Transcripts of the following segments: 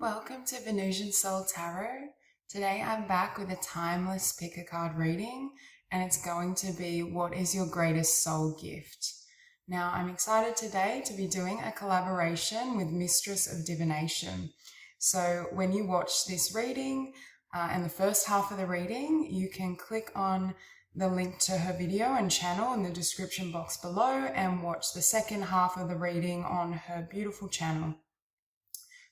Welcome to Venusian Soul Tarot. Today I'm back with a timeless pick a card reading, and it's going to be what is your greatest soul gift. Now I'm excited today to be doing a collaboration with Mistress of Divination. So when you watch this reading and the first half of the reading, you can click on the link to her video and channel in the description box below and watch the second half of the reading on her beautiful channel.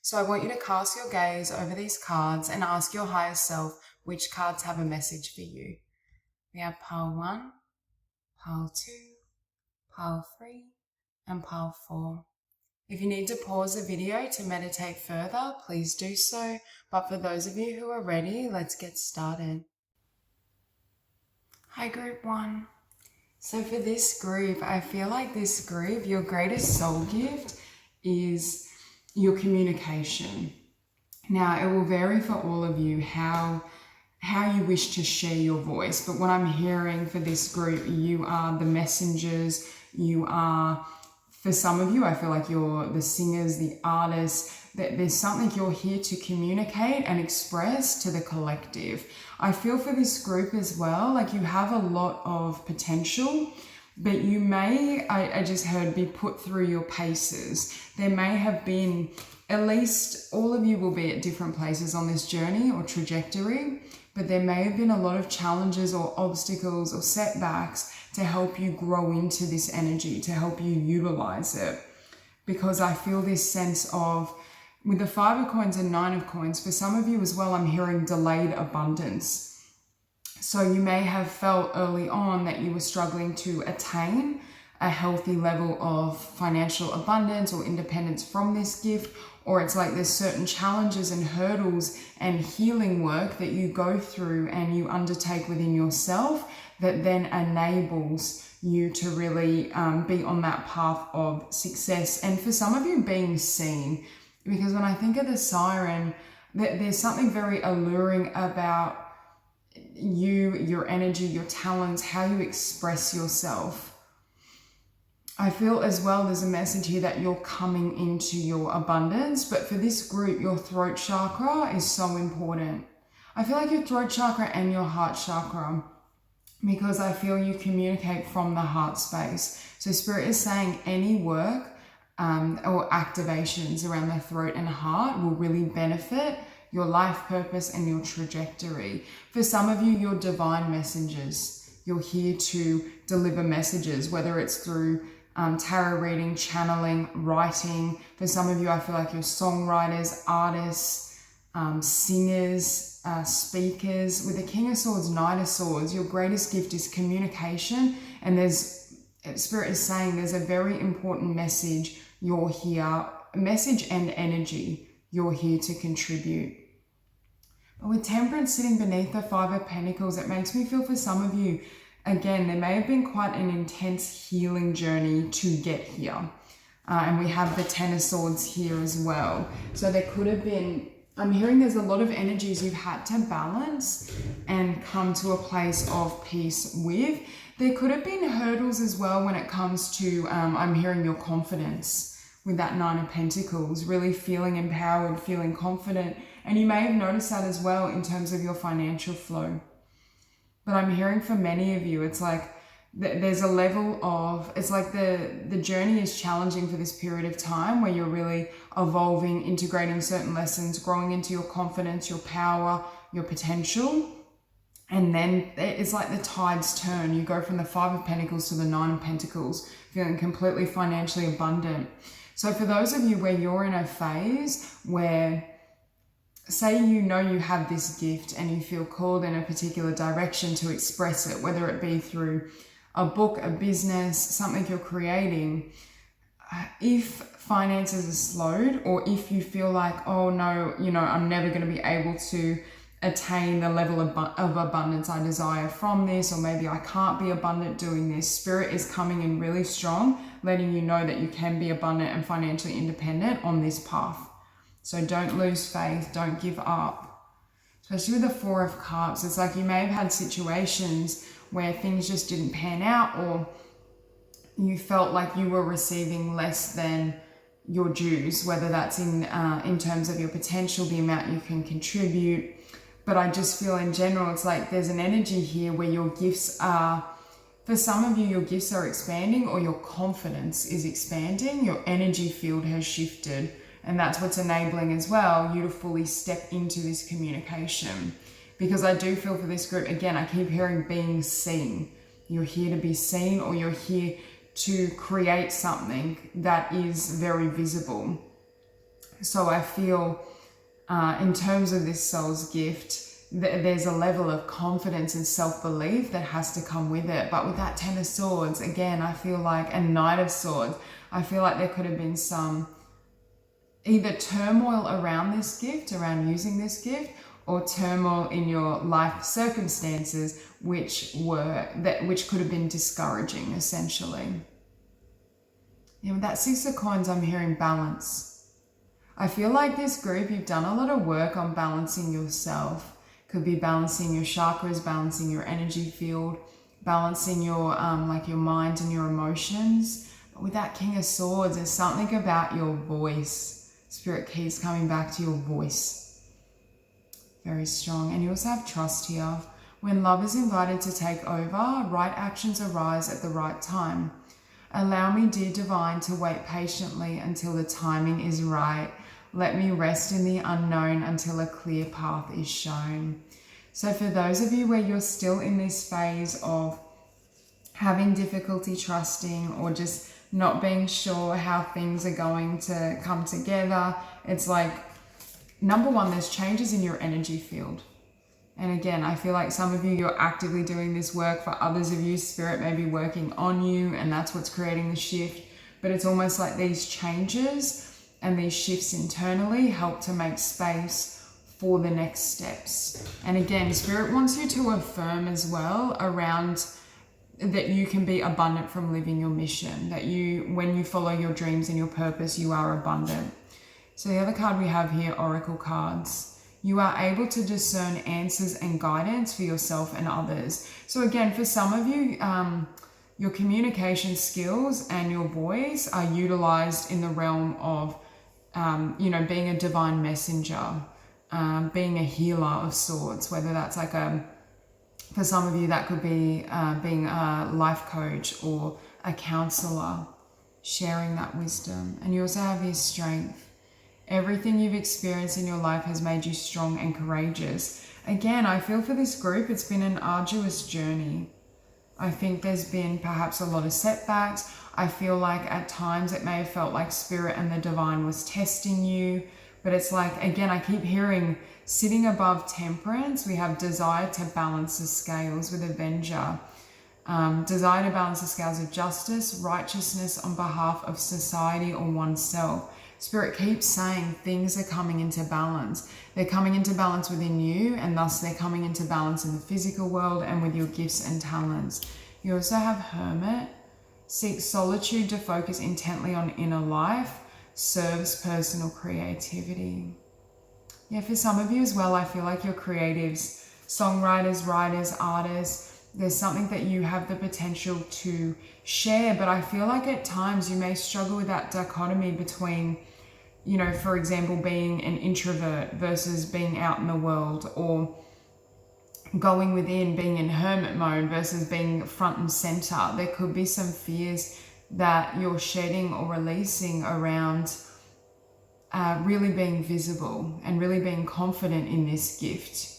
So I want you to cast your gaze over these cards and ask your higher self which cards have a message for you. We have pile 1, pile 2, pile 3, and pile 4. If you need to pause the video to meditate further, please do so. But for those of you who are ready, let's get started. Hi Group 1. So for this group, I feel like this group, your greatest soul gift is your communication. Now, it will vary for all of you how you wish to share your voice, but what I'm hearing for this group, you are the messengers, you are, for some of you, I feel like you're the singers, the artists, that there's something you're here to communicate and express to the collective. I feel for this group as well, like you have a lot of potential, but you may, I just heard, be put through your paces. There may have been, at least all of you will be at different places on this journey or trajectory, but there may have been a lot of challenges or obstacles or setbacks to help you grow into this energy, to help you utilize it. Because I feel this sense of, with the 5 of coins and 9 of coins, for some of you as well, I'm hearing delayed abundance. So you may have felt early on that you were struggling to attain a healthy level of financial abundance or independence from this gift, or it's like there's certain challenges and hurdles and healing work that you go through and you undertake within yourself that then enables you to really be on that path of success. And for some of you, being seen, because when I think of the siren, there's something very alluring about you, your energy, your talents, how you express yourself. I feel as well there's a message here that you're coming into your abundance, but for this group, your throat chakra is so important. I feel like your throat chakra and your heart chakra, because I feel you communicate from the heart space. So Spirit is saying any work or activations around the throat and heart will really benefit your life purpose and your trajectory. For some of you, you're divine messengers. You're here to deliver messages, whether it's through tarot reading, channeling, writing. For some of you, I feel like you're songwriters, artists, singers, speakers. With the King of Swords, Knight of Swords, your greatest gift is communication. And Spirit is saying there's a very important message you're here, message and energy you're here to contribute. But with Temperance sitting beneath the 5 of Pentacles, it makes me feel for some of you, again, there may have been quite an intense healing journey to get here. And we have the 10 of Swords here as well. So there could have been, I'm hearing there's a lot of energies you've had to balance and come to a place of peace with. There could have been hurdles as well when it comes to, I'm hearing your confidence with that 9 of Pentacles, really feeling empowered, feeling confident. And you may have noticed that as well in terms of your financial flow. But I'm hearing for many of you, it's like there's a level of, it's like the journey is challenging for this period of time where you're really evolving, integrating certain lessons, growing into your confidence, your power, your potential. And then it's like the tides turn. You go from the 5 of Pentacles to the 9 of Pentacles, feeling completely financially abundant. So for those of you where you're in a phase where, say you know you have this gift and you feel called in a particular direction to express it, whether it be through a book, a business, something you're creating, if finances are slowed, or if you feel like, oh no, I'm never going to be able to attain the level of abundance I desire from this, or maybe I can't be abundant doing this, Spirit is coming in really strong, letting you know that you can be abundant and financially independent on this path. So don't lose faith, don't give up. Especially with the 4 of Cups, it's like you may have had situations where things just didn't pan out, or you felt like you were receiving less than your dues, whether that's in terms of your potential, the amount you can contribute. But I just feel in general, it's like there's an energy here where your gifts are, for some of you, your gifts are expanding, or your confidence is expanding. Your energy field has shifted, and that's what's enabling as well you to fully step into this communication. Because I do feel for this group, again, I keep hearing being seen. You're here to be seen, or you're here to create something that is very visible. So I feel in terms of this soul's gift, there's a level of confidence and self-belief that has to come with it. But with that Ten of Swords, again, I feel like, and Knight of Swords, I feel like there could have been some either turmoil around this gift, around using this gift, or turmoil in your life circumstances, which could have been discouraging, essentially. With that Six of Coins, I'm hearing balance. I feel like this group, you've done a lot of work on balancing yourself. Could be balancing your chakras, balancing your energy field, balancing your your mind and your emotions. But with that King of Swords, there's something about your voice. Spirit keeps coming back to your voice. Very strong. And you also have trust here. When love is invited to take over, right actions arise at the right time. Allow me, dear divine, to wait patiently until the timing is right. Let me rest in the unknown until a clear path is shown. So for those of you where you're still in this phase of having difficulty trusting, or just not being sure how things are going to come together, it's like, number one, there's changes in your energy field. And again, I feel like some of you, you're actively doing this work. For others of you, Spirit may be working on you, and that's what's creating the shift. But it's almost like these changes and these shifts internally help to make space for the next steps. And again, Spirit wants you to affirm as well around that you can be abundant from living your mission, that when you follow your dreams and your purpose, you are abundant. So the other card we have here, Oracle cards. You are able to discern answers and guidance for yourself and others. So again, for some of you, your communication skills and your voice are utilized in the realm of, being a divine messenger, being a healer of sorts, whether that's like for some of you, that could be being a life coach or a counselor, sharing that wisdom. And you also have his strength. Everything you've experienced in your life has made you strong and courageous. Again, I feel for this group, it's been an arduous journey. I think there's been perhaps a lot of setbacks. I feel like at times it may have felt like Spirit and the divine was testing you. But it's like, again, I keep hearing sitting above Temperance, we have desire to balance the scales with Avenger. Desire to balance the scales of justice, righteousness on behalf of society or oneself. Spirit keeps saying things are coming into balance. They're coming into balance within you, and thus they're coming into balance in the physical world and with your gifts and talents. You also have Hermit. Seek solitude to focus intently on inner life. Serves personal creativity. Yeah, for some of you as well, I feel like you're creatives, songwriters, writers, artists. There's something that you have the potential to share, but I feel like at times you may struggle with that dichotomy between, for example, being an introvert versus being out in the world, or going within, being in hermit mode versus being front and center. There could be some fears that you're shedding or releasing around really being visible and really being confident in this gift.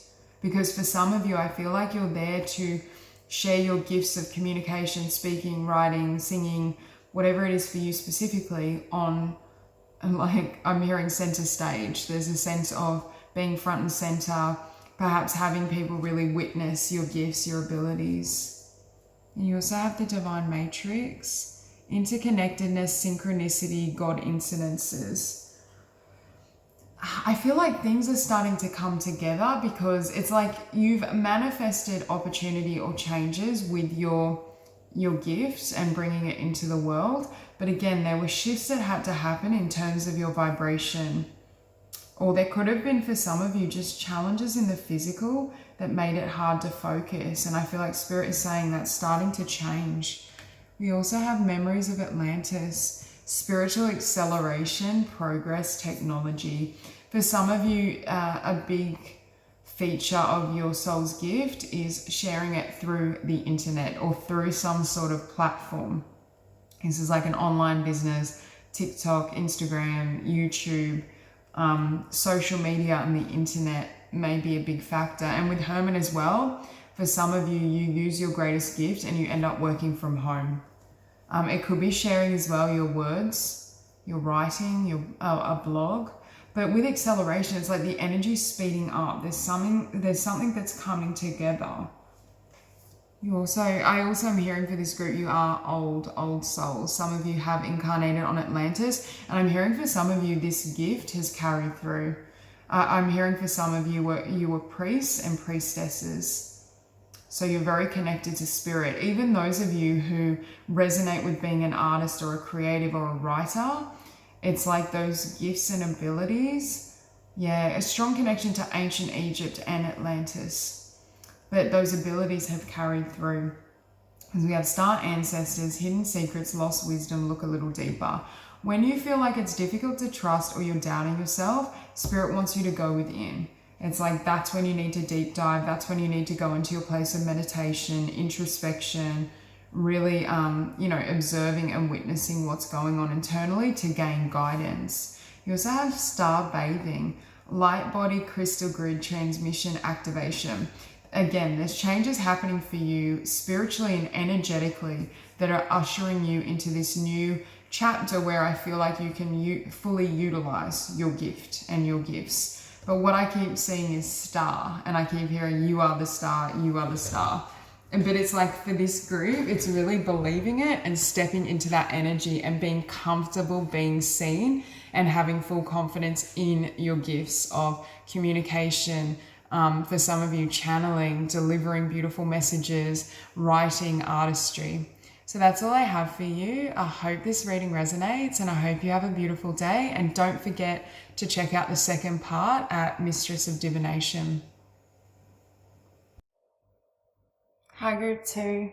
Because for some of you, I feel like you're there to share your gifts of communication, speaking, writing, singing, whatever it is for you specifically on, like, I'm hearing center stage. There's a sense of being front and center, perhaps having people really witness your gifts, your abilities. And you also have the Divine Matrix, interconnectedness, synchronicity, God incidences. I feel like things are starting to come together because it's like you've manifested opportunity or changes with your gifts and bringing it into the world. But again, there were shifts that had to happen in terms of your vibration. Or there could have been, for some of you, just challenges in the physical that made it hard to focus. And I feel like Spirit is saying that's starting to change. We also have memories of Atlantis. spiritual acceleration, progress, technology. For some of you, a big feature of your soul's gift is sharing it through the internet or through some sort of platform. This is like an online business, TikTok, Instagram, YouTube, social media and the internet may be a big factor. And with Hermit as well, for some of you, you use your greatest gift and you end up working from home. It could be sharing as well your words, your writing, a blog. But with acceleration, it's like the energy speeding up. There's something that's coming together. I also am hearing for this group, you are old souls. Some of you have incarnated on Atlantis, and I'm hearing for some of you, this gift has carried through. I'm hearing for some of you, you were priests and priestesses. So you're very connected to spirit. Even those of you who resonate with being an artist or a creative or a writer, it's like those gifts and abilities. Yeah, a strong connection to ancient Egypt and Atlantis. But those abilities have carried through. Because we have star ancestors, hidden secrets, lost wisdom, look a little deeper. When you feel like it's difficult to trust or you're doubting yourself, spirit wants you to go within. It's like that's when you need to deep dive. That's when you need to go into your place of meditation, introspection, really, observing and witnessing what's going on internally to gain guidance. You also have star bathing, light body, crystal grid, transmission, activation. Again, there's changes happening for you spiritually and energetically that are ushering you into this new chapter where I feel like you can fully utilize your gift and your gifts. But what I keep seeing is star, and I keep hearing you are the star, you are the star. But it's like for this group, it's really believing it and stepping into that energy and being comfortable being seen and having full confidence in your gifts of communication. For some of you, channeling, delivering beautiful messages, writing, artistry. So that's all I have for you. I hope this reading resonates and I hope you have a beautiful day. And don't forget to check out the second part at Mistress of Divination. Hi group 2.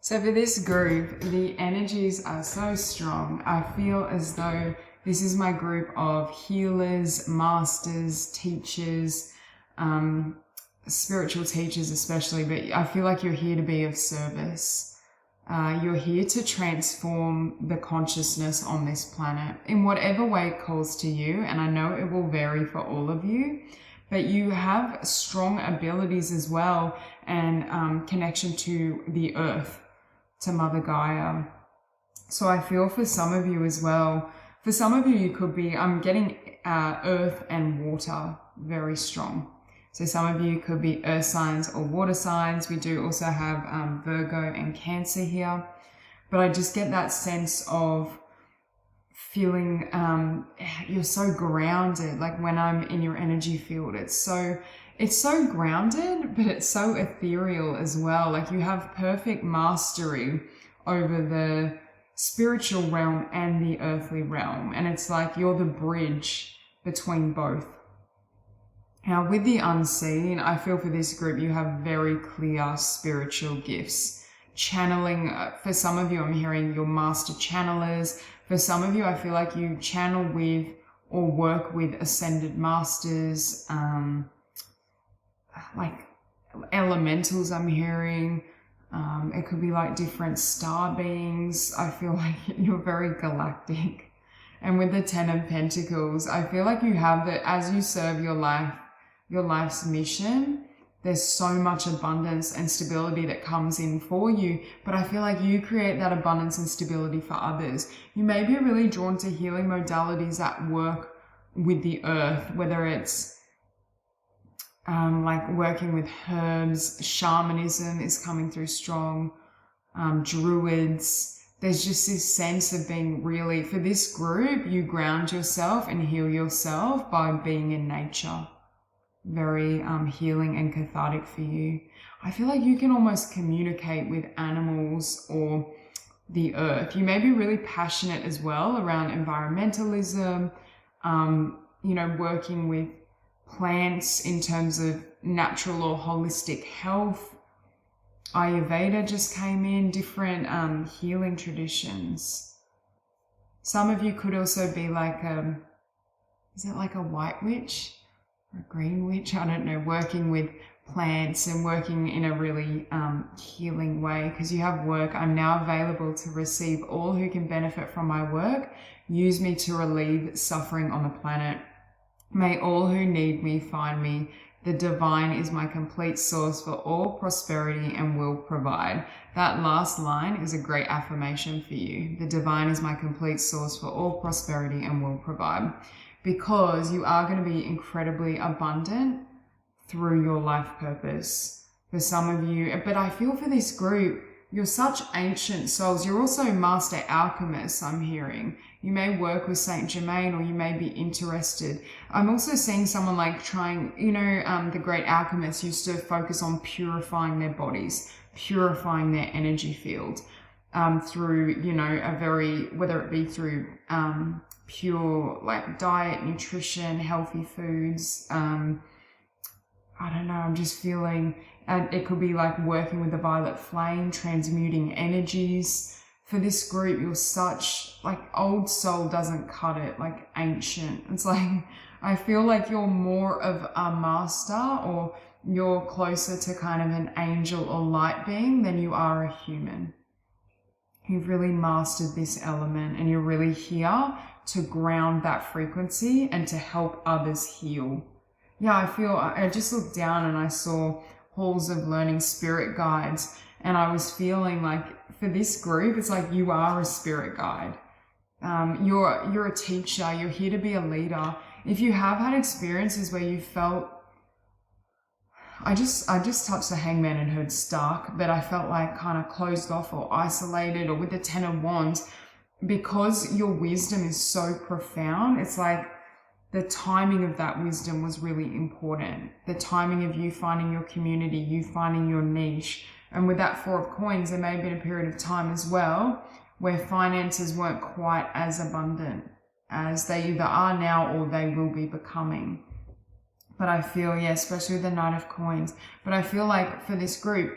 So for this group, the energies are so strong. I feel as though this is my group of healers, masters, teachers, spiritual teachers especially, but I feel like you're here to be of service. You're here to transform the consciousness on this planet in whatever way it calls to you, and I know it will vary for all of you, but you have strong abilities as well and connection to the earth, to Mother Gaia. So I feel for some of you as well, for some of you, you could be, I'm getting earth and water very strong. So some of you could be earth signs or water signs. We do also have Virgo and Cancer here. But I just get that sense of feeling you're so grounded. Like when I'm in your energy field, it's so grounded, but it's so ethereal as well. Like you have perfect mastery over the spiritual realm and the earthly realm. And it's like you're the bridge between both. Now, with the unseen, I feel for this group, you have very clear spiritual gifts. Channeling, for some of you, I'm hearing your master channelers. For some of you, I feel like you channel with or work with ascended masters, like elementals I'm hearing. It could be like different star beings. I feel like you're very galactic. And with the 10 of Pentacles, I feel like you have that as you serve your life's mission, there's so much abundance and stability that comes in for you, but I feel like you create that abundance and stability for others. You may be really drawn to healing modalities that work with the earth, whether it's like working with herbs, shamanism is coming through strong, druids. There's just this sense of being really, for this group, you ground yourself and heal yourself by being in nature. Very healing and cathartic for you. I feel like you can almost communicate with animals or the earth. You may be really passionate as well around environmentalism, working with plants in terms of natural or holistic health. Ayurveda just came in, different healing traditions. Some of you could also be like is it like a white witch or a green witch? I don't know, working with plants and working in a really healing way, because you have work. I'm now available to receive all who can benefit from my work. Use me to relieve suffering on the planet. May all who need me find me. The divine is my complete source for all prosperity and will provide. That last line is a great affirmation for you. The divine is my complete source for all prosperity and will provide. Because you are going to be incredibly abundant through your life purpose. For some of you, but I feel for this group, you're such ancient souls. You're also master alchemists, I'm hearing. You may work with Saint Germain, or you may be interested. I'm also seeing someone like trying, the great alchemists used to focus on purifying their bodies, purifying their energy field through, a very, whether it be through pure like diet, nutrition, healthy foods. I don't know, I'm just feeling, and it could be like working with the violet flame, transmuting energies. For this group, you're such, like, old soul doesn't cut it, like ancient. It's like, I feel like you're more of a master, or you're closer to kind of an angel or light being than you are a human. You've really mastered this element, and you're really here to ground that frequency and to help others heal. Yeah, I just looked down and I saw halls of learning, spirit guides, and I was feeling like for this group, it's like you are a spirit guide. You're a teacher. You're here to be a leader. If you have had experiences where you felt, I just touched the Hangman and heard stuck, but I felt like kind of closed off or isolated, or with the Ten of Wands, because your wisdom is so profound. It's like the timing of that wisdom was really important. The timing of you finding your community, you finding your niche. And with that Four of Coins, there may have been a period of time as well where finances weren't quite as abundant as they either are now or they will be becoming. But I feel, especially with the Knight of Coins, but I feel like for this group,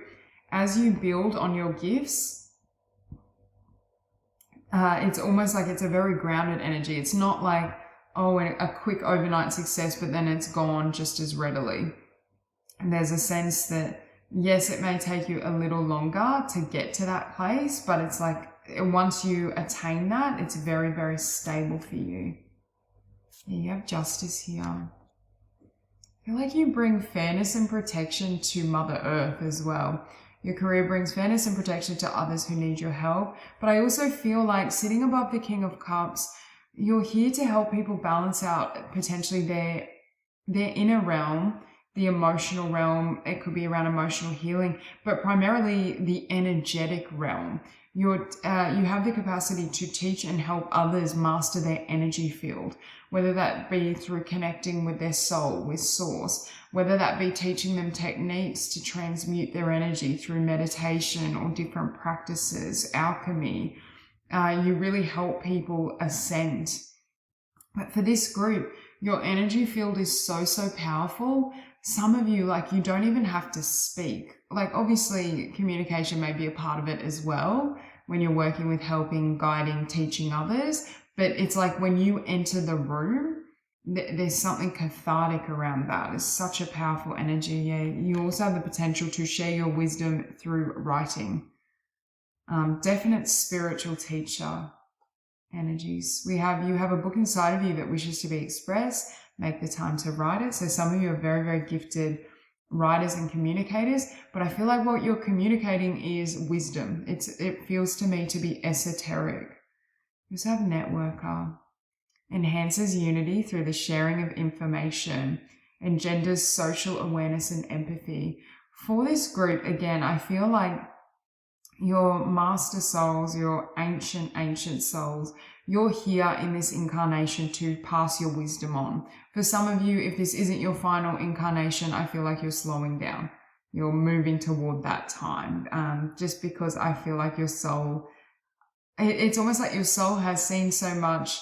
as you build on your gifts, it's almost like it's a very grounded energy. It's not like, a quick overnight success, but then it's gone just as readily. And there's a sense that, yes, it may take you a little longer to get to that place, but it's like once you attain that, it's very, very stable for you. You have Justice here. I feel like you bring fairness and protection to Mother Earth as well. Your career brings fairness and protection to others who need your help. But I also feel like sitting above the King of Cups, you're here to help people balance out potentially their inner realm, the emotional realm. It could be around emotional healing, but primarily the energetic realm. You have the capacity to teach and help others master their energy field, whether that be through connecting with their soul, with source, whether that be teaching them techniques to transmute their energy through meditation or different practices, alchemy. You really help people ascend. But for this group, your energy field is so, so powerful. Some of you, like, you don't even have to speak. Like, obviously, communication may be a part of it as well when you're working with helping, guiding, teaching others. But it's like when you enter the room, there's something cathartic around that. It's such a powerful energy. Yeah, you also have the potential to share your wisdom through writing. Definite spiritual teacher energies. You have a book inside of you that wishes to be expressed. Make the time to write it. So some of you are very, very gifted writers and communicators, but I feel like what you're communicating is wisdom. It feels to me to be esoteric. You also have networker. Enhances unity through the sharing of information. Engenders social awareness and empathy. For this group, again, I feel like your master souls, your ancient souls, you're here in this incarnation to pass your wisdom on. For some of you, if this isn't your final incarnation, I feel like you're slowing down. You're moving toward that time. Just because I feel like your soul, it's almost like your soul has seen so much.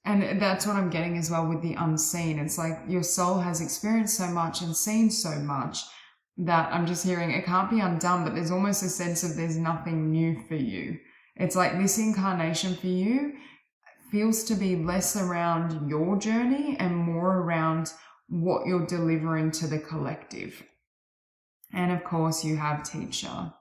And that's what I'm getting as well with the unseen. It's like your soul has experienced so much and seen so much that I'm just hearing it can't be undone, but there's almost a sense of there's nothing new for you. It's like this incarnation for you, feels to be less around your journey and more around what you're delivering to the collective. And of course, you have teacher.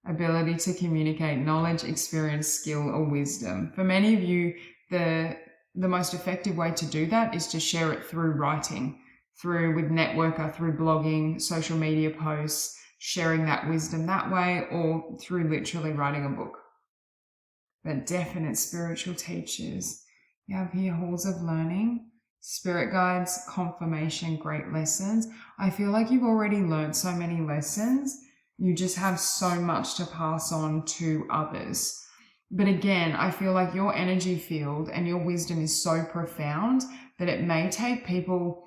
Ability to communicate knowledge, experience, skill, or wisdom. For many of you, the most effective way to do that is to share it through writing, with networker, through blogging, social media posts, sharing that wisdom that way, or through literally writing a book. But definite spiritual teachers. You have here halls of learning, spirit guides, confirmation, great lessons. I feel like you've already learned so many lessons. You just have so much to pass on to others. But again, I feel like your energy field and your wisdom is so profound that it may take people,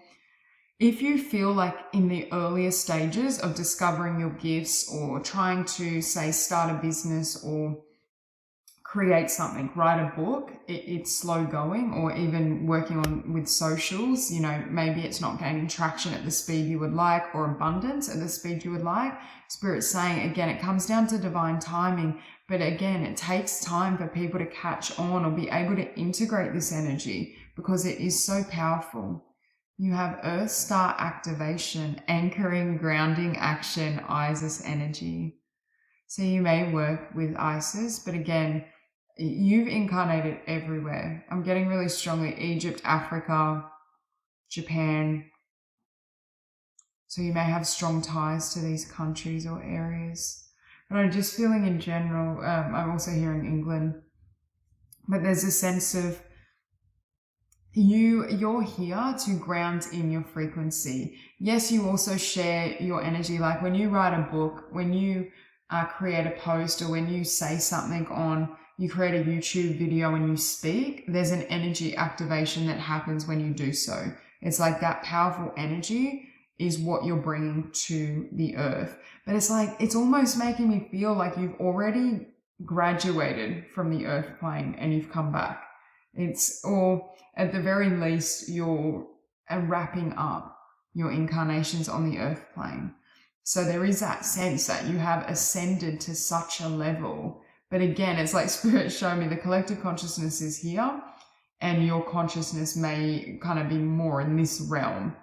if you feel like in the earlier stages of discovering your gifts or trying to, say, start a business or create something, write a book, it's slow going, or even working on with socials, maybe it's not gaining traction at the speed you would like, or abundance at the speed you would like. Spirit's saying, again, it comes down to divine timing, but again, it takes time for people to catch on or be able to integrate this energy because it is so powerful. You have Earth Star activation, anchoring, grounding, action, Isis energy. So you may work with Isis, but again, you've incarnated everywhere. I'm getting really strongly Egypt, Africa, Japan. So you may have strong ties to these countries or areas. But I'm just feeling in general, I'm also hearing England. But there's a sense of you're here to ground in your frequency. Yes, you also share your energy. Like when you write a book, when you create a post, or when you say something you create a YouTube video and you speak, there's an energy activation that happens when you do so. It's like that powerful energy is what you're bringing to the earth. But it's like, it's almost making me feel like you've already graduated from the earth plane and you've come back. Or at the very least, you're wrapping up your incarnations on the earth plane. So there is that sense that you have ascended to such a level. But again, it's like Spirit showed me the collective consciousness is here and your consciousness may kind of be more in this realm.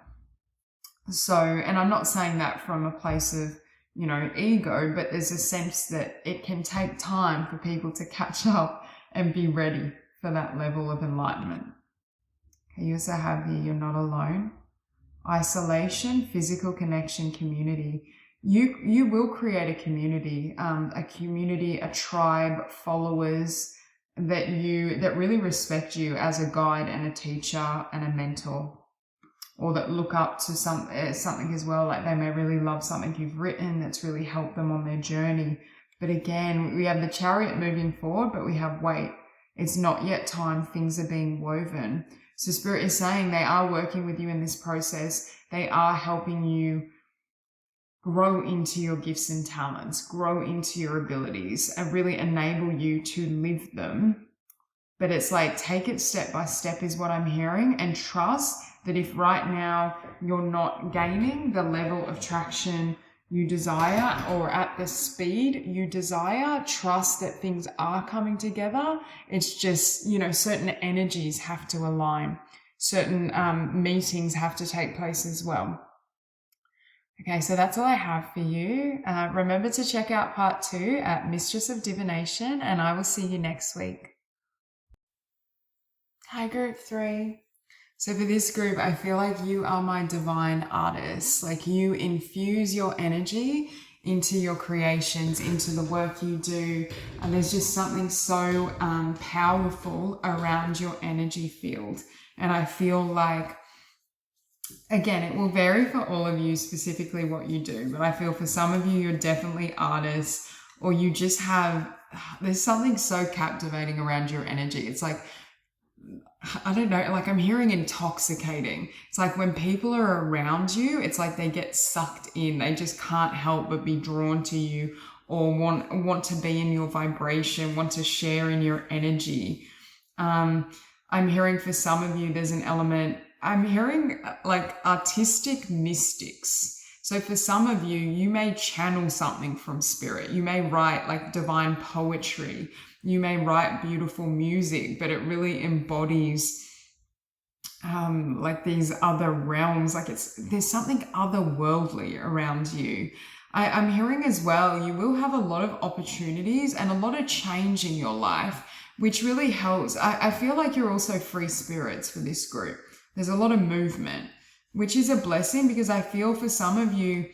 So, and I'm not saying that from a place of, ego, but there's a sense that it can take time for people to catch up and be ready for that level of enlightenment. Okay, you also have here, you're not alone. Isolation, physical connection, community. You will create a community, a tribe, followers that really respect you as a guide and a teacher and a mentor, or that look up to something as well. Like they may really love something you've written that's really helped them on their journey. But again, we have the Chariot moving forward, but we have wait. It's not yet time. Things are being woven. So Spirit is saying they are working with you in this process. They are helping you grow into your gifts and talents, grow into your abilities, and really enable you to live them. But it's like, take it step by step is what I'm hearing, and trust that if right now you're not gaining the level of traction you desire or at the speed you desire, trust that things are coming together. It's just, certain energies have to align. Certain meetings have to take place as well. Okay, so that's all I have for you. Remember to check out part 2 at Mistress of Divination, and I will see you next week. Hi, group 3. So for this group, I feel like you are my divine artist. Like you infuse your energy into your creations, into the work you do. And there's just something so powerful around your energy field. And I feel like, again, it will vary for all of you specifically what you do. But I feel for some of you, you're definitely artists, or you just have, there's something so captivating around your energy. It's like, I don't know, like I'm hearing intoxicating. It's like when people are around you, it's like they get sucked in. They just can't help but be drawn to you, or want to be in your vibration, want to share in your energy. I'm hearing for some of you, there's an element, I'm hearing like artistic mystics. So for some of you, you may channel something from spirit. You may write like divine poetry. You may write beautiful music, but it really embodies like these other realms, like there's something otherworldly around you. I'm hearing as well, you will have a lot of opportunities and a lot of change in your life, which really helps. I feel like you're also free spirits for this group. There's a lot of movement, which is a blessing, because I feel for some of you,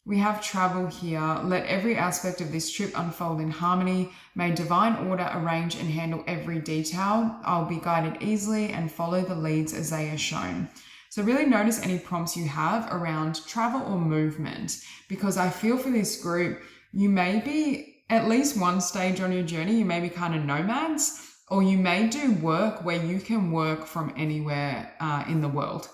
we have travel here. Let every aspect of this trip unfold in harmony. May divine order arrange and handle every detail. I'll be guided easily and follow the leads as they are shown. So really notice any prompts you have around travel or movement, because I feel for this group, you may be at least one stage on your journey, you may be kind of nomads, or you may do work where you can work from anywhere in the world.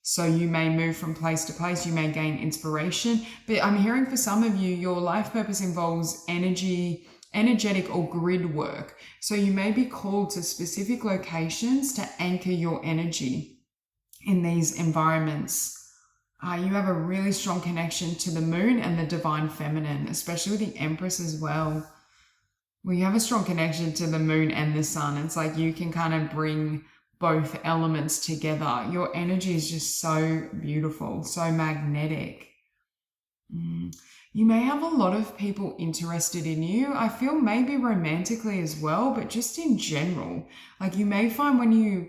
So you may move from place to place, you may gain inspiration, but I'm hearing for some of you, your life purpose involves energetic or grid work. So you may be called to specific locations to anchor your energy in these environments. You have a really strong connection to the moon and the divine feminine, especially with the Empress as well. Well, you have a strong connection to the moon and the sun. It's like you can kind of bring both elements together. Your energy is just so beautiful, so magnetic. You may have a lot of people interested in you. I feel maybe romantically as well, but just in general. Like you may find when you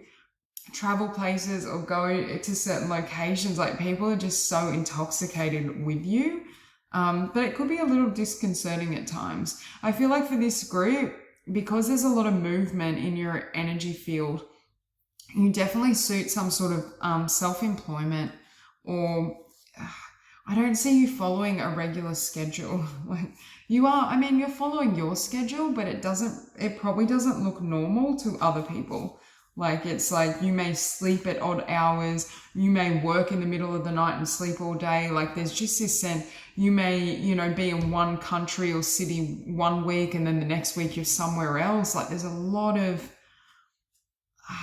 travel places or go to certain locations, like people are just so intoxicated with you. But it could be a little disconcerting at times. I feel like for this group, because there's a lot of movement in your energy field, you definitely suit some sort of self-employment, or I don't see you following a regular schedule. Like you are, I mean, you're following your schedule, but it probably doesn't look normal to other people. Like it's like you may sleep at odd hours, you may work in the middle of the night and sleep all day. Like there's just this sense, you may, be in one country or city one week and then the next week you're somewhere else. Like there's a lot of,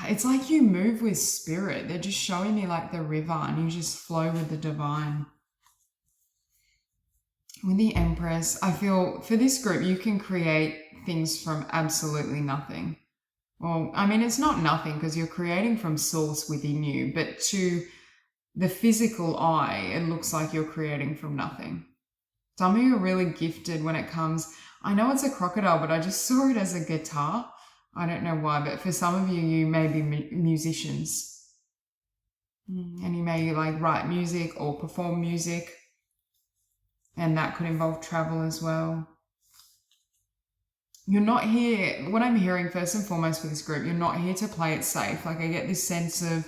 it's like you move with spirit. They're just showing me like the river and you just flow with the divine. With the Empress, I feel for this group, you can create things from absolutely nothing. Well, I mean, it's not nothing because you're creating from source within you, but to the physical eye, it looks like you're creating from nothing. Some of you are really gifted when it comes, I know it's a crocodile, but I just saw it as a guitar. I don't know why, but for some of you, you may be musicians. And you may like write music or perform music. And that could involve travel as well. You're not here, what I'm hearing first and foremost for this group, you're not here to play it safe. Like I get this sense of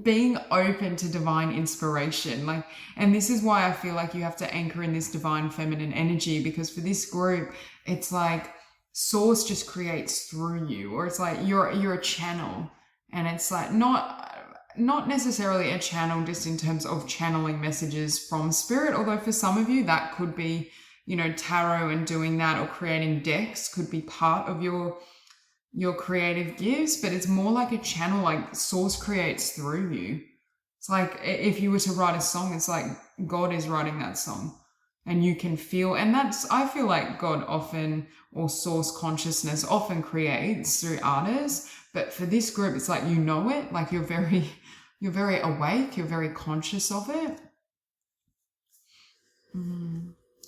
being open to divine inspiration. Like, and this is why I feel like you have to anchor in this divine feminine energy, because for this group, it's like source just creates through you, or it's like you're a channel, and it's like not necessarily a channel just in terms of channeling messages from spirit, although for some of you that could be, tarot and doing that, or creating decks could be part of your creative gifts, but it's more like a channel, like source creates through you. It's like if you were to write a song, it's like God is writing that song and you can feel, and I feel like God often, or source consciousness often creates through artists, but for this group, it's like, it, like you're very awake, you're very conscious of it.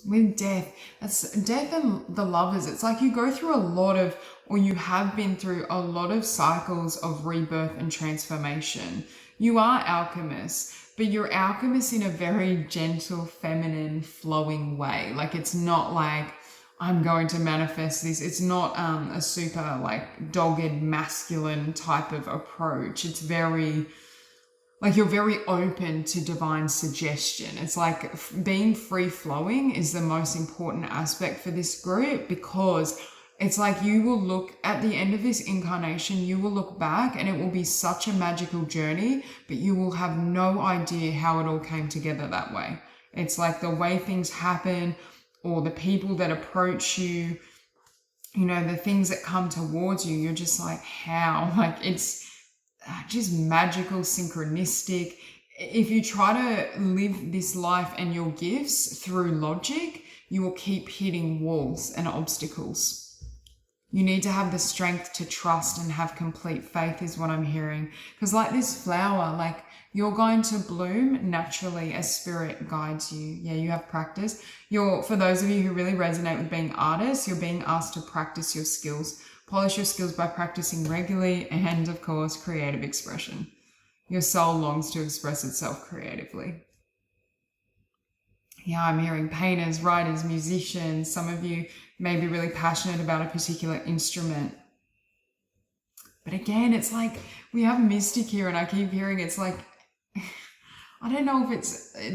With death, that's death and the Lovers. It's like you go through a lot of, or you have been through a lot of cycles of rebirth and transformation. You are alchemists, but you're alchemists in a very gentle, feminine, flowing way. Like it's not like I'm going to manifest this. It's not a super like dogged masculine type of approach. It's very like you're very open to divine suggestion. It's like being free flowing is the most important aspect for this group, because it's like you will look at the end of this incarnation, you will look back and it will be such a magical journey, but you will have no idea how it all came together that way. It's like the way things happen, or the people that approach you, the things that come towards you, you're just like, how? Like it's just magical, synchronistic. If you try to live this life and your gifts through logic, you will keep hitting walls and obstacles. You need to have the strength to trust and have complete faith is what I'm hearing. Because like this flower, like you're going to bloom naturally as spirit guides you. Yeah, you have practice. For those of you who really resonate with being artists, you're being asked to practice your skills. Polish your skills by practicing regularly and, of course, creative expression. Your soul longs to express itself creatively. Yeah, I'm hearing painters, writers, musicians. Some of you may be really passionate about a particular instrument. But again, it's like we have mystic here, and I keep hearing it's like, I don't know if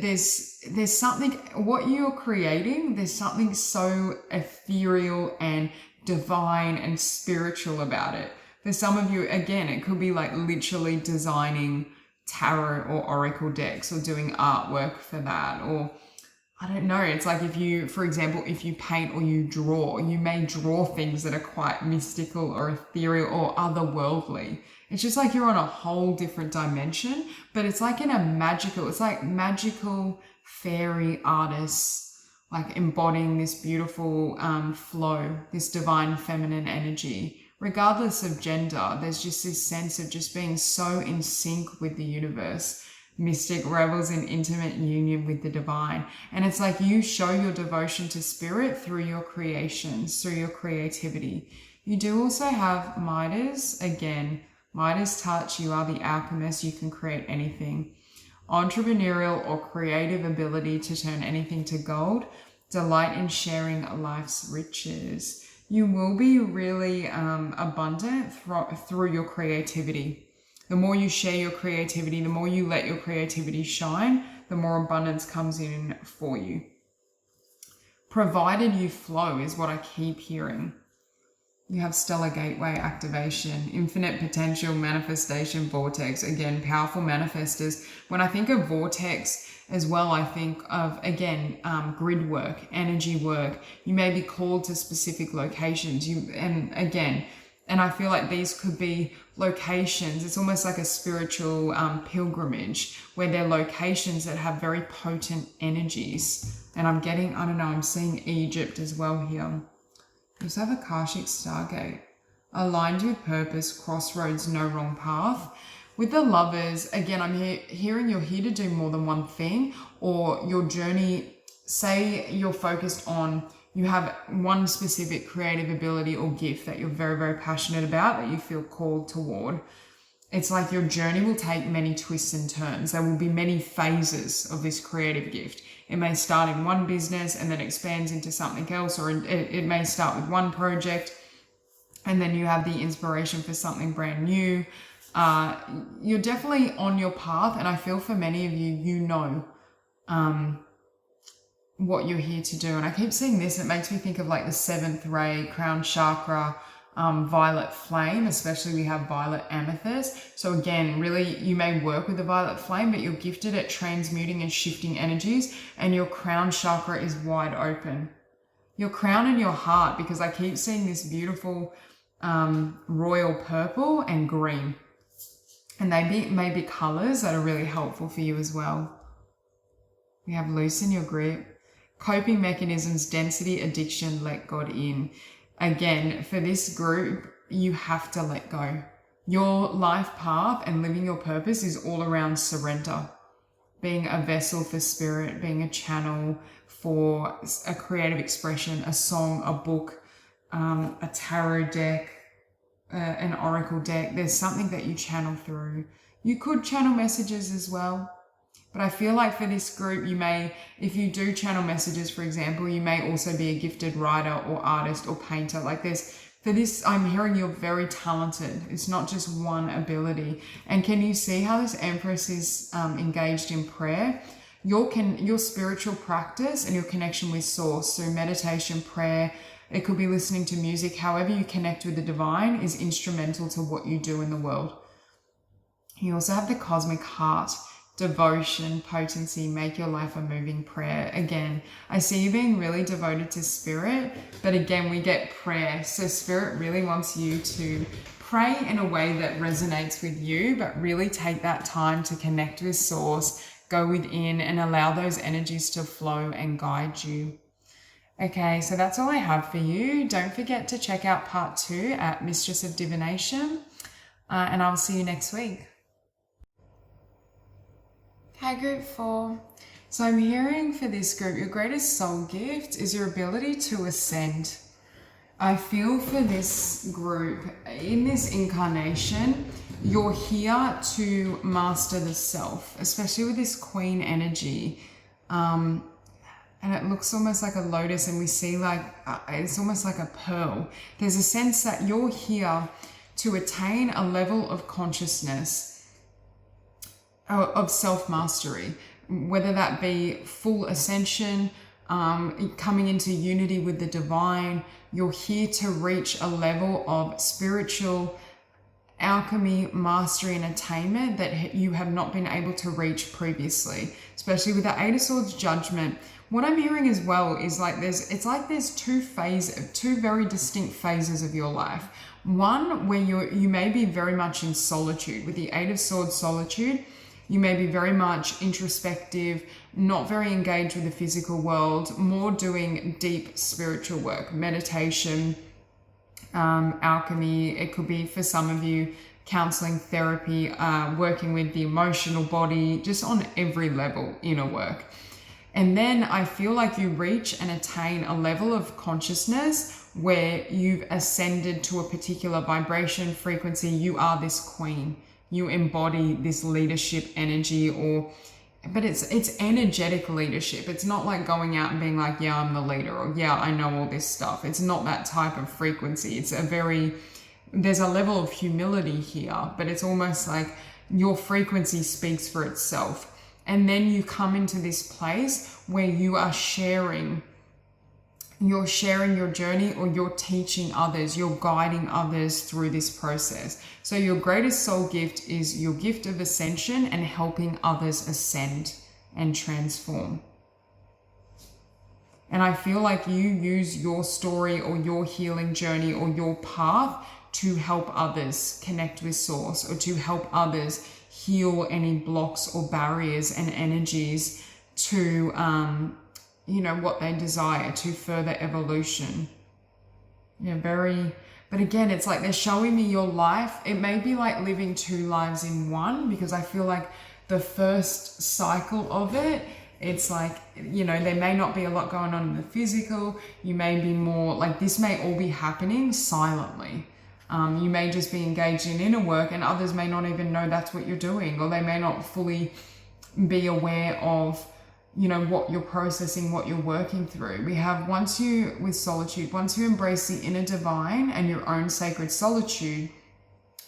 there's something, what you're creating, there's something so ethereal and divine and spiritual about it. For some of you, again, it could be like literally designing tarot or oracle decks or doing artwork for that, or I don't know, it's like if you, for example, if you paint or you draw, you may draw things that are quite mystical or ethereal or otherworldly. It's just like you're on a whole different dimension, but it's like in a magical, it's like magical fairy artists, like embodying this beautiful flow, this divine feminine energy. Regardless of gender, there's just this sense of just being so in sync with the universe. Mystic revels in intimate union with the divine. And it's like you show your devotion to spirit through your creations, through your creativity. You do also have Midas. Again, Midas touch, you are the alchemist, you can create anything. Entrepreneurial or creative ability to turn anything to gold. Delight in sharing life's riches. You will be really abundant through your creativity. The more you share your creativity, the more you let your creativity shine, the more abundance comes in for you. Provided you flow is what I keep hearing. You have stellar gateway activation, infinite potential, manifestation, vortex. Again, powerful manifestors. When I think of vortex as well, I think of, again, grid work, energy work. You may be called to specific locations. And I feel like these could be locations. It's almost like a spiritual pilgrimage where they're locations that have very potent energies. And I'm getting, I don't know, I'm seeing Egypt as well here. You also have a Akashic Stargate. Aligned with purpose, crossroads, no wrong path. With the Lovers, again, I'm hearing you're here to do more than one thing, or your journey, say you're focused on, you have one specific creative ability or gift that you're very, very passionate about, that you feel called toward. It's like your journey will take many twists and turns. There will be many phases of this creative gift. It may start in one business and then expands into something else, or it may start with one project and then you have the inspiration for something brand new. You're definitely on your path, and I feel for many of you, you know what you're here to do. And I keep seeing this, it makes me think of like the seventh ray, crown chakra, violet flame, especially we have violet amethyst. So again, really you may work with the violet flame, but you're gifted at transmuting and shifting energies, and your crown chakra is wide open. Your crown and your heart, because I keep seeing this beautiful royal purple and green, and they may be colors that are really helpful for you as well. We have loosen your grip, coping mechanisms, density, addiction, let God in. Again, for this group, you have to let go. Your life path and living your purpose is all around surrender, being a vessel for spirit, being a channel for a creative expression, a song, a book, a tarot deck, an oracle deck. There's something that you channel through. You could channel messages as well. But I feel like for this group, you may, if you do channel messages, for example, you may also be a gifted writer or artist or painter. Like for this, I'm hearing you're very talented. It's not just one ability. And can you see how this Empress is engaged in prayer? Your spiritual practice and your connection with Source, so meditation, prayer, it could be listening to music, however you connect with the divine is instrumental to what you do in the world. You also have the cosmic heart, devotion, potency, make your life a moving prayer. Again, I see you being really devoted to spirit, but again, we get prayer. So spirit really wants you to pray in a way that resonates with you, but really take that time to connect with Source, go within and allow those energies to flow and guide you. Okay, so that's all I have for you. Don't forget to check out part 2 at Mistress of Divination, and I'll see you next week. Okay, group 4. So I'm hearing for this group, your greatest soul gift is your ability to ascend. I feel for this group, in this incarnation, you're here to master the self, especially with this Queen energy. And it looks almost like a lotus, and we see like, it's almost like a pearl. There's a sense that you're here to attain a level of consciousness, of self-mastery, whether that be full ascension, coming into unity with the divine. You're here to reach a level of spiritual alchemy, mastery, and attainment that you have not been able to reach previously, especially with the Eight of Swords judgment. What I'm hearing as well is like there's two very distinct phases of your life. One where you may be very much in solitude. With the Eight of Swords solitude, you may be very much introspective, not very engaged with the physical world, more doing deep spiritual work, meditation, alchemy. It could be, for some of you, counseling, therapy, working with the emotional body, just on every level, inner work. And then I feel like you reach and attain a level of consciousness where you've ascended to a particular vibration, frequency. You are this queen. You embody this leadership energy, but it's energetic leadership. It's not like going out and being like, yeah, I'm the leader, or yeah, I know all this stuff. It's not that type of frequency. There's a level of humility here, but it's almost like your frequency speaks for itself. And then you come into this place where you are sharing your journey, or you're teaching others, you're guiding others through this process. So your greatest soul gift is your gift of ascension and helping others ascend and transform. And I feel like you use your story or your healing journey or your path to help others connect with source, or to help others heal any blocks or barriers and energies to what they desire, to further evolution. But again, it's like they're showing me your life. It may be like living 2 lives in one, because I feel like the first cycle of it, it's like, there may not be a lot going on in the physical. You may be more like, this may all be happening silently. You may just be engaged in inner work, and others may not even know that's what you're doing, or they may not fully be aware of, what you're processing, what you're working through. We have, once you embrace the inner divine and your own sacred solitude,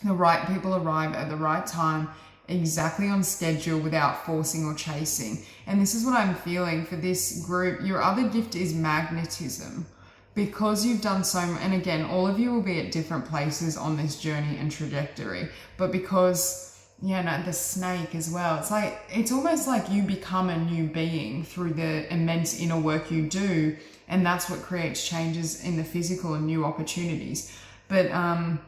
the right people arrive at the right time, exactly on schedule, without forcing or chasing. And this is what I'm feeling for this group. Your other gift is magnetism. Because you've done so, and again, all of you will be at different places on this journey and trajectory, but because, the snake as well, it's almost like you become a new being through the immense inner work you do, and that's what creates changes in the physical and new opportunities. But I'm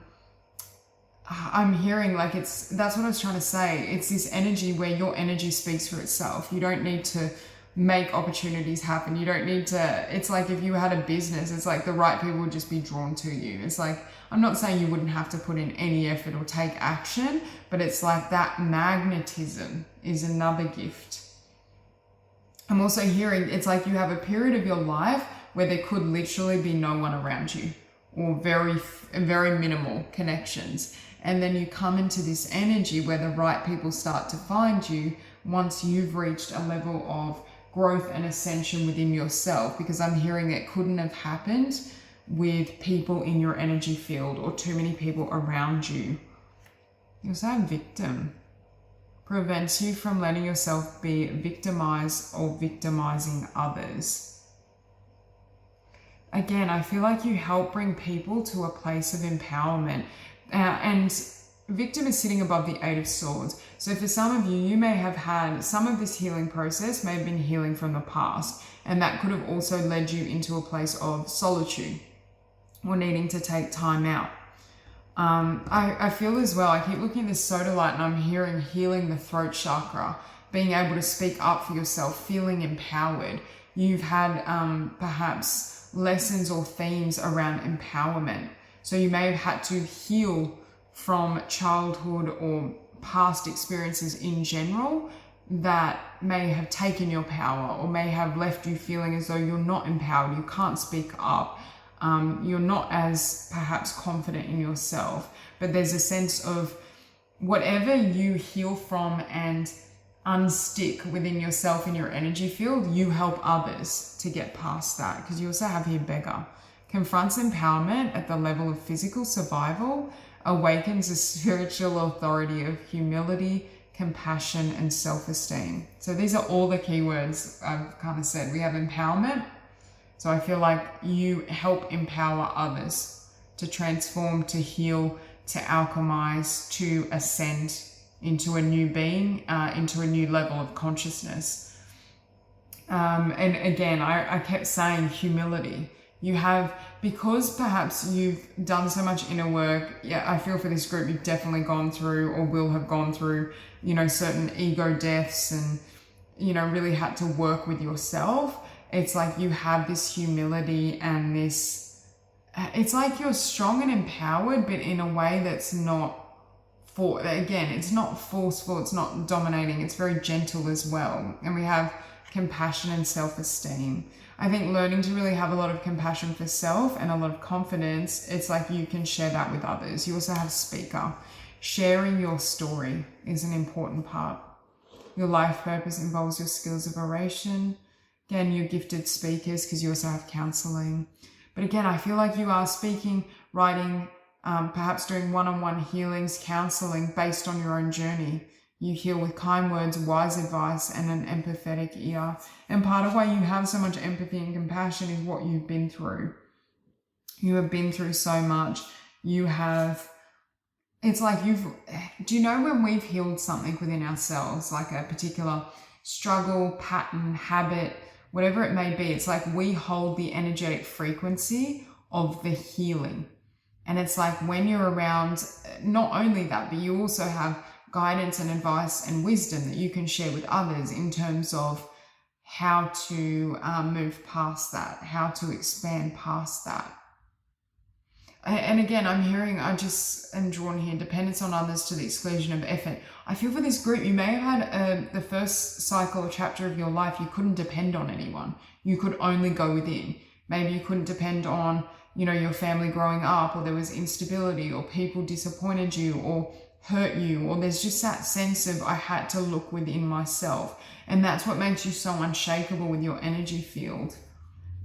hearing like that's what I was trying to say. It's this energy where your energy speaks for itself. You don't need to make opportunities happen. You don't need to, it's like if you had a business, it's like the right people would just be drawn to you. It's like, I'm not saying you wouldn't have to put in any effort or take action, but it's like that magnetism is another gift. I'm also hearing it's like you have a period of your life where there could literally be no one around you, or very, very minimal connections. And then you come into this energy where the right people start to find you once you've reached a level of growth and ascension within yourself, because I'm hearing it couldn't have happened with people in your energy field or too many people around you. You also have victim. Prevents you from letting yourself be victimized or victimizing others. Again, I feel like you help bring people to a place of empowerment. And victim is sitting above the Eight of Swords. So for some of you, you may have had some of this healing process, may have been healing from the past, and that could have also led you into a place of solitude or needing to take time out. I feel as well, I keep looking at this Sodalite and I'm hearing healing the throat chakra, being able to speak up for yourself, feeling empowered, you've had perhaps lessons or themes around empowerment. So you may have had to heal from childhood or past experiences in general that may have taken your power or may have left you feeling as though you're not empowered, you can't speak up, you're not as perhaps confident in yourself. But there's a sense of whatever you heal from and unstick within yourself in your energy field, you help others to get past that. Because you also have here beggar. Confronts empowerment at the level of physical survival, awakens a spiritual authority of humility, compassion, and self-esteem. So these are all the keywords I've kind of said. We have empowerment. So I feel like you help empower others to transform, to heal, to alchemize, to ascend into a new being, into a new level of consciousness. And again, I kept saying humility. You have, because perhaps you've done so much inner work, yeah, I feel for this group, you've definitely gone through or will have gone through, you know, certain ego deaths and, you know, really had to work with yourself. It's like you have this humility and this, it's like you're strong and empowered, but in a way that's not, it's not forceful, it's not dominating, it's very gentle as well. And we have compassion and self-esteem. I think learning to really have a lot of compassion for self and a lot of confidence, it's like you can share that with others. You also have speaker. Sharing your story is an important part. Your life purpose involves your skills of oration. Again, you're gifted speakers because you also have counseling. But again, I feel like you are speaking, writing, perhaps doing one-on-one healings, counseling based on your own journey. You heal with kind words, wise advice, and an empathetic ear. And part of why you have so much empathy and compassion is what you've been through. You have been through so much. You have, it's like do you know when we've healed something within ourselves, like a particular struggle, pattern, habit, whatever it may be, it's like we hold the energetic frequency of the healing. And it's like when you're around, not only that, but you also have guidance and advice and wisdom that you can share with others in terms of how to move past that, how to expand past that. And again, I'm hearing, I just am drawn here, dependence on others to the exclusion of effort. I feel for this group, you may have had the first cycle or chapter of your life, you couldn't depend on anyone. You could only go within. Maybe you couldn't depend on, you know, your family growing up, or there was instability, or people disappointed you, or hurt you, or there's just that sense of I had to look within myself. And that's what makes you so unshakable with your energy field.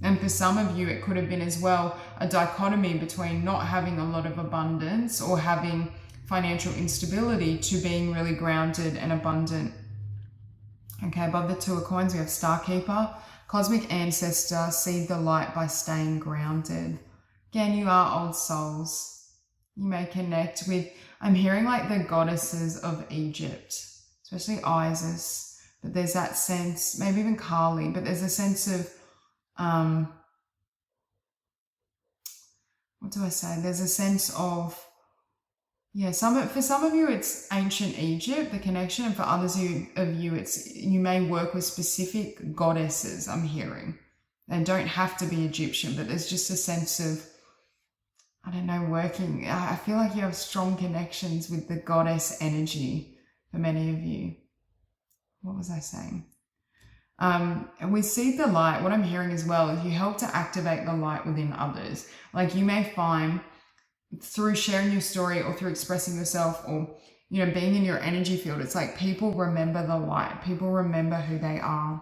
And for some of you, it could have been as well a dichotomy between not having a lot of abundance or having financial instability to being really grounded and abundant. Okay, above the Two of Coins, we have Star Keeper, Cosmic Ancestor, seed the light by staying grounded. Again, you are old souls. You may connect with, I'm hearing like the goddesses of Egypt, especially Isis, but there's that sense, maybe even Kali, but there's a sense of, what do I say? There's a sense of, yeah, for some of you, it's ancient Egypt, the connection, and for others of you, it's, you may work with specific goddesses, I'm hearing. They don't have to be Egyptian, but there's just a sense of, I don't know, working. I feel like you have strong connections with the goddess energy for many of you. What was I saying? And we see the light. What I'm hearing as well is you help to activate the light within others. Like you may find through sharing your story or through expressing yourself or, you know, being in your energy field, it's like people remember the light. People remember who they are.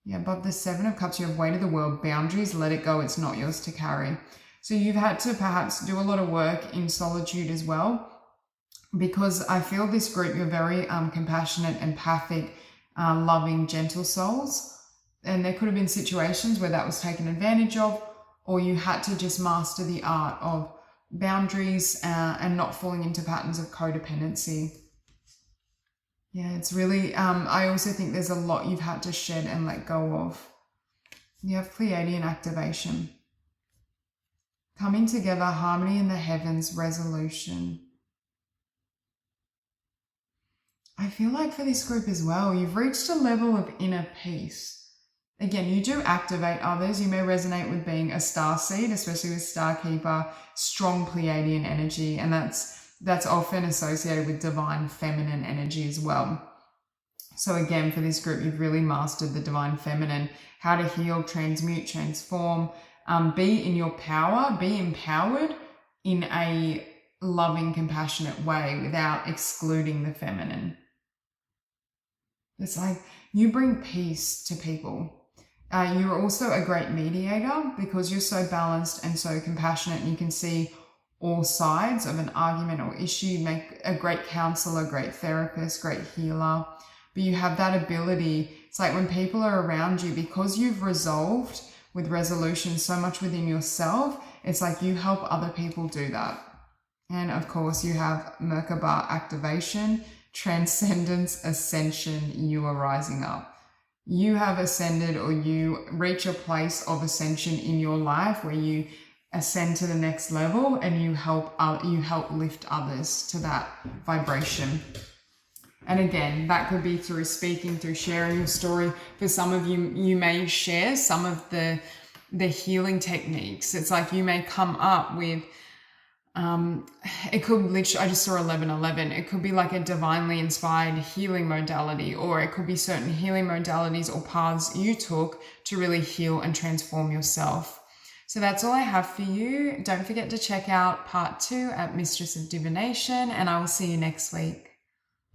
Yeah, above the Seven of Cups, you have weight of the world, boundaries, let it go. It's not yours to carry. So you've had to perhaps do a lot of work in solitude as well, because I feel this group, you're very compassionate, empathic, loving, gentle souls. And there could have been situations where that was taken advantage of, or you had to just master the art of boundaries and not falling into patterns of codependency. Yeah, it's really, I also think there's a lot you've had to shed and let go of. You have Pleiadian activation. Coming together, harmony in the heavens, resolution. I feel like for this group as well, you've reached a level of inner peace. Again, you do activate others. You may resonate with being a starseed, especially with Starkeeper, strong Pleiadian energy, and that's often associated with divine feminine energy as well. So again, for this group, you've really mastered the divine feminine, how to heal, transmute, transform, be in your power, be empowered in a loving, compassionate way without excluding the feminine. It's like you bring peace to people. You're also a great mediator because you're so balanced and so compassionate, and you can see all sides of an argument or issue. You make a great counselor, great therapist, great healer. But you have that ability. It's like when people are around you, because you've resolved with resolution so much within yourself, it's like you help other people do that. And of course, you have Merkaba activation, transcendence, ascension. You are rising up. You have ascended, or you reach a place of ascension in your life where you ascend to the next level, and you help lift others to that vibration. And again, that could be through speaking, through sharing your story. For some of you, you may share some of the healing techniques. It's like you may come up with, it could literally, I just saw 1111. It could be like a divinely inspired healing modality, or it could be certain healing modalities or paths you took to really heal and transform yourself. So that's all I have for you. Don't forget to check out part 2 at Mistress of Divination, and I will see you next week.